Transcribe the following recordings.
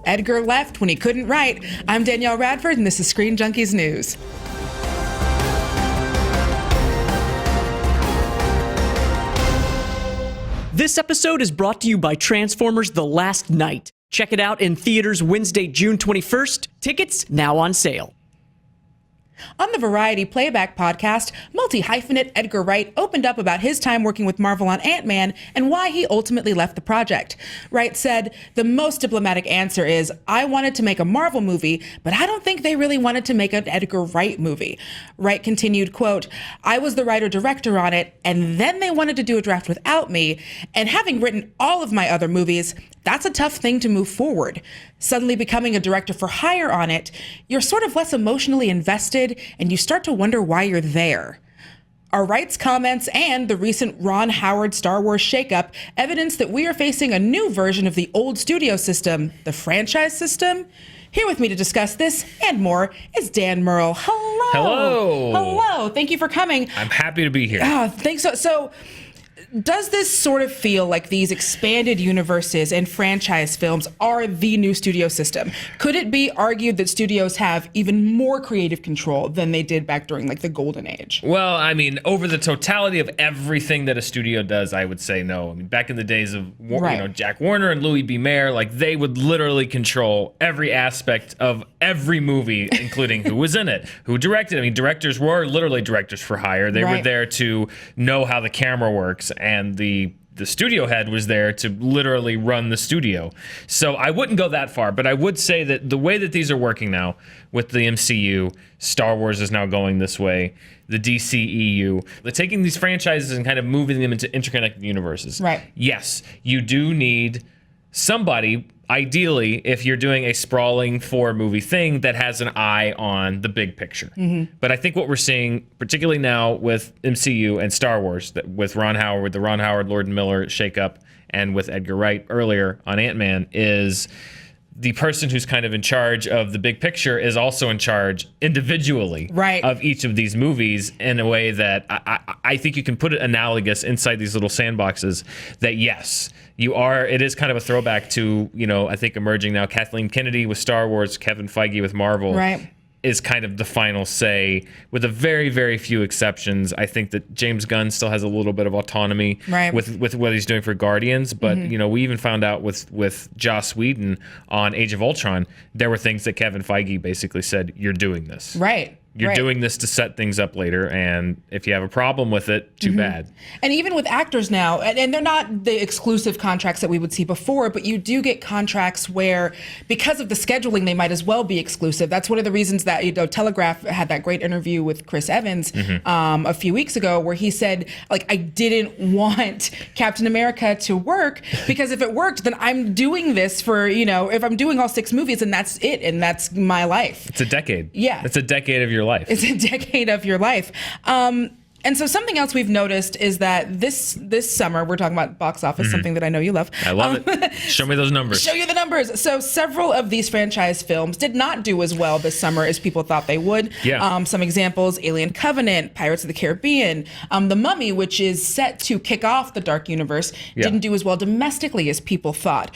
Edgar left when he couldn't write. I'm Danielle Radford, and this is Screen Junkies News. This episode is brought to you by Transformers: The Last Knight. Check it out in theaters Wednesday, June 21st. Tickets now on sale. On the Variety Playback podcast, multi-hyphenate Edgar Wright opened up about his time working with Marvel on Ant-Man and why he ultimately left the project. Wright said, "The most diplomatic answer is, I wanted to make a Marvel movie, but I don't think they really wanted to make an Edgar Wright movie." Wright continued, quote, "I was the writer-director on it, and then they wanted to do a draft without me, and having written all of my other movies, that's a tough thing to move forward. Suddenly becoming a director for hire on it, you're sort of less emotionally invested, and you start to wonder why you're there." Are Wright's comments and the recent Ron Howard Star Wars shakeup evidence that we are facing a new version of the old studio system, the franchise system? Here with me to discuss this and more is Dan Murrell. Hello. Hello. Hello. Thank you for coming. I'm happy to be here. Thanks. So does this sort of feel like these expanded universes and franchise films are the new studio system? Could it be argued that studios have even more creative control than they did back during like the golden age? Well, I mean, over the totality of everything that a studio does, I would say no. I mean, back in the days of Jack Warner and Louis B. Mayer, like they would literally control every aspect of every movie, including who was in it, who directed. I mean, directors were literally directors for hire. They were there to know how the camera works, and the studio head was there to literally run the studio. So I wouldn't go that far, but I would say that the way that these are working now with the MCU, Star Wars is now going this way, the DCEU, they're taking these franchises and kind of moving them into interconnected universes. Right. Yes, you do need somebody, ideally, if you're doing a sprawling 4-movie thing, that has an eye on the big picture. Mm-hmm. But I think what we're seeing, particularly now with MCU and Star Wars, that with Ron Howard, the Ron Howard, Lord and Miller shakeup, and with Edgar Wright earlier on Ant-Man, is the person who's kind of in charge of the big picture is also in charge individually of each of these movies in a way that I think you can put it analogous inside these little sandboxes that, yes, it is kind of a throwback to, I think emerging now, Kathleen Kennedy with Star Wars, Kevin Feige with Marvel. Is kind of the final say, with a very, very few exceptions. I think that James Gunn still has a little bit of autonomy with what he's doing for Guardians, but we even found out with Joss Whedon on Age of Ultron, there were things that Kevin Feige basically said, "You're doing this. You're doing this to set things up later, and if you have a problem with it, too bad." And even with actors now, and they're not the exclusive contracts that we would see before, but you do get contracts where, because of the scheduling, they might as well be exclusive. That's one of the reasons that Telegraph had that great interview with Chris Evans a few weeks ago, where he said, like, I didn't want Captain America to work, because if it worked, then I'm doing this for, if I'm doing all 6 movies, and that's it, and that's my life. It's a decade. Yeah. It's a decade of your life. It's a decade of your life. And so something else we've noticed is that this summer, we're talking about box office, something that I know you love. I love it. Show me those numbers. Show you the numbers. So several of these franchise films did not do as well this summer as people thought they would. Yeah. Some examples: Alien Covenant, Pirates of the Caribbean, The Mummy, which is set to kick off the Dark Universe, didn't do as well domestically as people thought.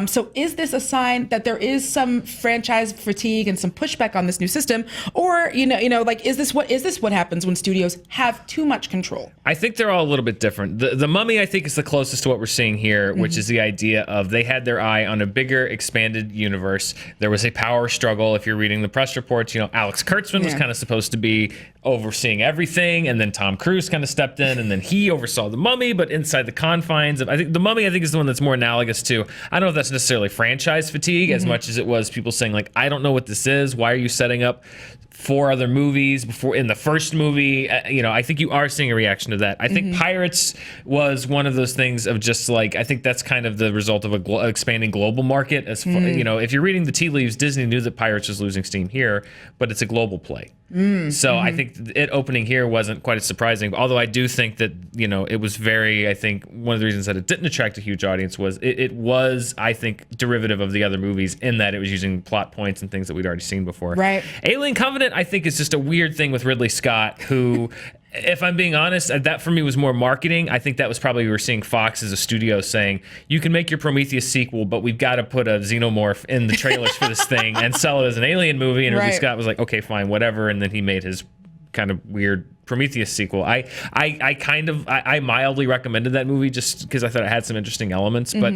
So is this a sign that there is some franchise fatigue and some pushback on this new system? Or, is this what happens when studios have too much control? I think they're all a little bit different. The Mummy, I think, is the closest to what we're seeing here, which is the idea of they had their eye on a bigger, expanded universe. There was a power struggle. If you're reading the press reports, Alex Kurtzman was kind of supposed to be overseeing everything, and then Tom Cruise kind of stepped in, and then he oversaw The Mummy, but inside the confines of, I think The Mummy, is the one that's more analogous to, I don't know if that's necessarily franchise fatigue as much as it was people saying, like, I don't know what this is. Why are you setting up 4 other movies before in the first movie? I think you are seeing a reaction to that. I think Pirates was one of those things of just like, I think that's kind of the result of a expanding global market. As far, if you're reading the tea leaves, Disney knew that Pirates was losing steam here, but it's a global play. So I think it opening here wasn't quite as surprising. Although I do think that, it was very, I think one of the reasons that it didn't attract a huge audience was it was, I think, derivative of the other movies in that it was using plot points and things that we'd already seen before. Right. Alien Covenant, I think, is just a weird thing with Ridley Scott, who if I'm being honest, that for me was more marketing. I think that was probably we were seeing Fox as a studio saying, you can make your Prometheus sequel, but we've got to put a xenomorph in the trailers for this thing and sell it as an Alien movie. And Ridley Scott was like, okay, fine, whatever. And then he made his kind of weird Prometheus sequel. I mildly recommended that movie just because I thought it had some interesting elements. But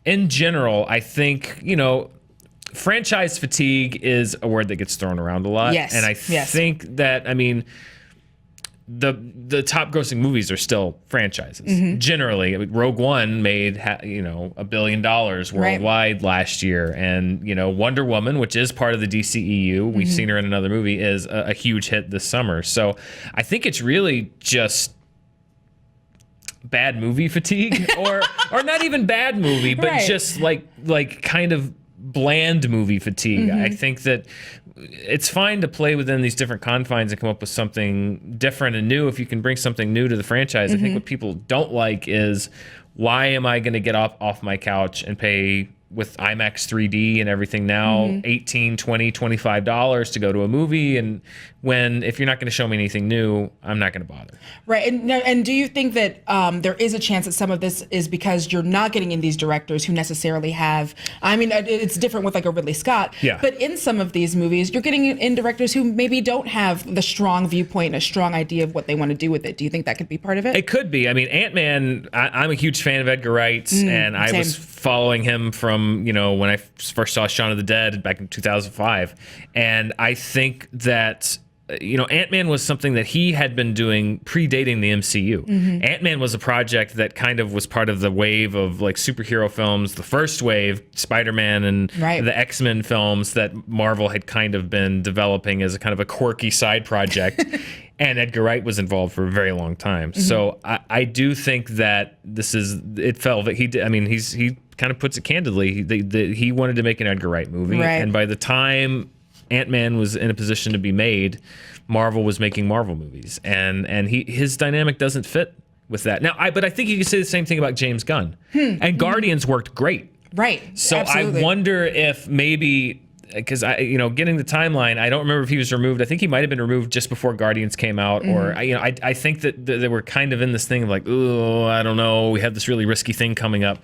in general, I think, franchise fatigue is a word that gets thrown around a lot. Yes. And I think that, the top grossing movies are still franchises. Generally, Rogue One made $1 billion worldwide last year, and Wonder Woman, which is part of the DCEU, we've seen her in another movie, is a huge hit this summer. So I think it's really just bad movie fatigue, or not even bad movie, but just like kind of bland movie fatigue. I think that it's fine to play within these different confines and come up with something different and new if you can bring something new to the franchise. I think what people don't like is, why am I going to get off my couch and pay with IMAX 3D and everything now $18, $20, $25 to go to a movie, and when if you're not going to show me anything new, I'm not going to bother. Right. And do you think that there is a chance that some of this is because you're not getting in these directors who necessarily have, it's different with like a Ridley Scott, but in some of these movies, you're getting in directors who maybe don't have the strong viewpoint and a strong idea of what they want to do with it. Do you think that could be part of it? It could be. Ant-Man, I'm a huge fan of Edgar Wright, and I was following him from, when I first saw Shaun of the Dead back in 2005. And I think that, Ant-Man was something that he had been doing predating the MCU. Ant-Man was a project that kind of was part of the wave of like superhero films, the first wave, Spider-Man and the X-Men films that Marvel had kind of been developing as a kind of a quirky side project. And Edgar Wright was involved for a very long time. So I do think that it felt that he did. He kind of puts it candidly. He wanted to make an Edgar Wright movie. And by the time Ant-Man was in a position to be made, Marvel was making Marvel movies. And his dynamic doesn't fit with that. Now, but I think you can say the same thing about James Gunn. And Guardians worked great. So absolutely. I wonder if maybe, because getting the timeline, I don't remember if he was removed. I think he might have been removed just before Guardians came out, or I think that they were kind of in this thing of like, oh, I don't know, we have this really risky thing coming up.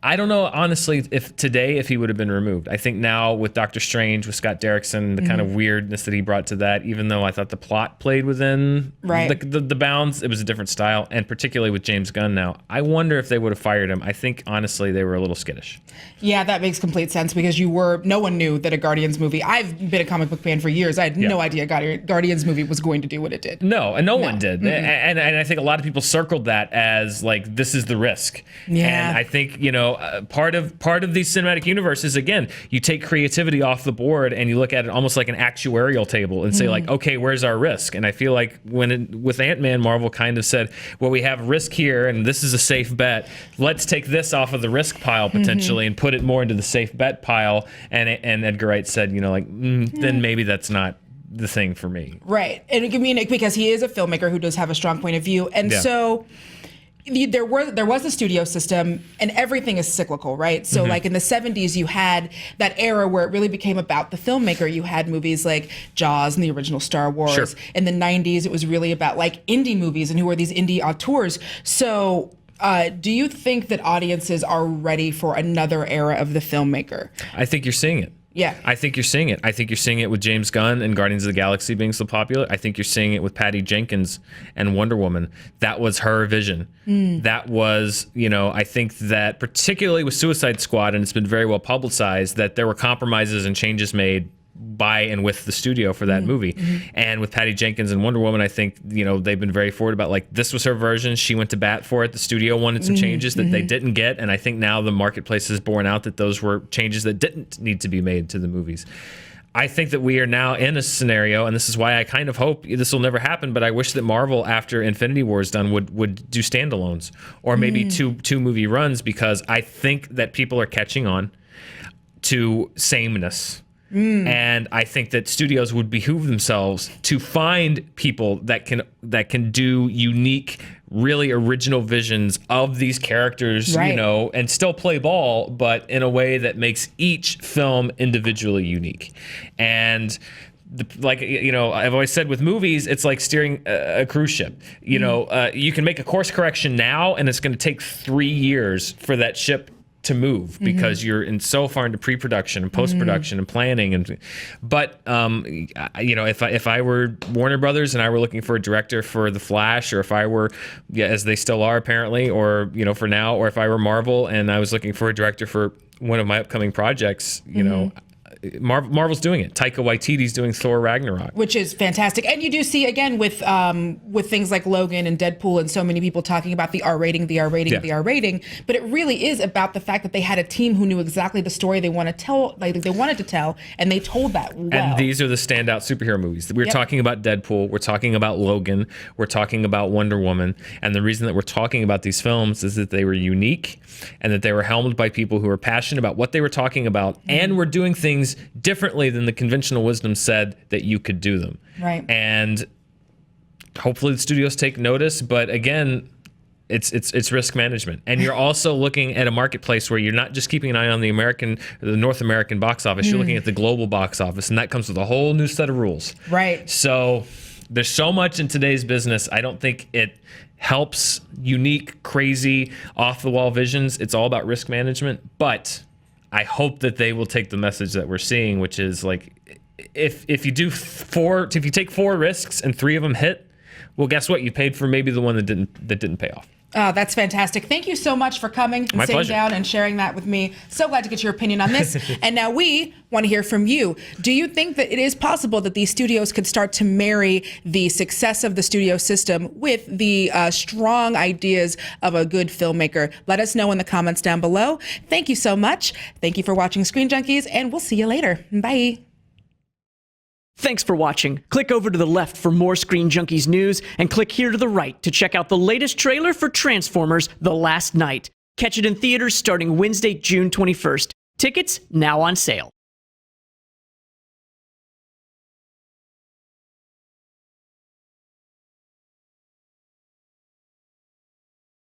I don't know, honestly, if he would have been removed. I think now with Doctor Strange, with Scott Derrickson, the kind of weirdness that he brought to that, even though I thought the plot played within the bounds, it was a different style. And particularly with James Gunn now, I wonder if they would have fired him. I think, honestly, they were a little skittish. Yeah, that makes complete sense, because no one knew that a Guardians movie, I've been a comic book fan for years, I had no idea Guardians movie was going to do what it did. No, and no one did. And I think a lot of people circled that as like, this is the risk. And I think, part of these cinematic universes, again, you take creativity off the board and you look at it almost like an actuarial table and say like, okay, where's our risk? And I feel like with Ant-Man, Marvel kind of said, well, we have risk here and this is a safe bet. Let's take this off of the risk pile potentially and put it more into the safe bet pile. And Edgar Wright said, then maybe that's not the thing for me. Right. And because he is a filmmaker who does have a strong point of view. And so there was a studio system, and everything is cyclical, right? So like in the 70s, you had that era where it really became about the filmmaker. You had movies like Jaws and the original Star Wars. In the 90s, it was really about like indie movies and who are these indie auteurs. So do you think that audiences are ready for another era of the filmmaker? I think you're seeing it. Yeah. I think you're seeing it. I think you're seeing it with James Gunn and Guardians of the Galaxy being so popular. I think you're seeing it with Patty Jenkins and Wonder Woman. That was her vision. That was, I think that particularly with Suicide Squad, and it's been very well publicized, that there were compromises and changes made by and with the studio for that movie. And with Patty Jenkins and Wonder Woman, I think, they've been very forward about like, this was her version. She went to bat for it. The studio wanted some changes that they didn't get. And I think now the marketplace has borne out that those were changes that didn't need to be made to the movies. I think that we are now in a scenario, and this is why I kind of hope this will never happen, but I wish that Marvel, after Infinity War is done, would do standalones or maybe two movie runs, because I think that people are catching on to sameness. And I think that studios would behoove themselves to find people that can do unique, really original visions of these characters, and still play ball, but in a way that makes each film individually unique. And like, you know, I've always said with movies, it's like steering a cruise ship. You know, you can make a course correction now, and it's going to take 3 years for that ship to move because you're in so far into pre-production and post-production and planning. But you know, if I were Warner Brothers and I were looking for a director for The Flash, or if I were, as they still are apparently, or, you know, for now, or if I were Marvel and I was looking for a director for one of my upcoming projects, you know, Marvel's doing it. Taika Waititi's doing Thor Ragnarok, which is fantastic. And you do see, again, with things like Logan and Deadpool and so many people talking about the R rating, the R rating, the R rating. But it really is about the fact that they had a team who knew exactly the story they want to tell, like they wanted to tell, and they told that well. And these are the standout superhero movies. We're talking about Deadpool. We're talking about Logan. We're talking about Wonder Woman. And the reason that we're talking about these films is that they were unique and that they were helmed by people who were passionate about what they were talking about and were doing things differently than the conventional wisdom said that you could do them. Right. And hopefully the studios take notice, but again, it's risk management. And you're also looking at a marketplace where you're not just keeping an eye on the North American box office, you're looking at the global box office, and that comes with a whole new set of rules. Right. So there's so much in today's business. I don't think it helps unique, crazy, off-the-wall visions. It's all about risk management, but I hope that they will take the message that we're seeing, which is like, if you take 4 risks and 3 of them hit, well, guess what? You paid for maybe the one that didn't pay off. That's fantastic. Thank you so much for coming and sitting down and sharing that with me. So glad to get your opinion on this. And now we want to hear from you. Do you think that it is possible that these studios could start to marry the success of the studio system with the strong ideas of a good filmmaker? Let us know in the comments down below. Thank you so much. Thank you for watching Screen Junkies, and we'll see you later. Bye. Thanks for watching. Click over to the left for more Screen Junkies news, and click here to the right to check out the latest trailer for Transformers: The Last Knight. Catch it in theaters starting Wednesday, June 21st. Tickets now on sale.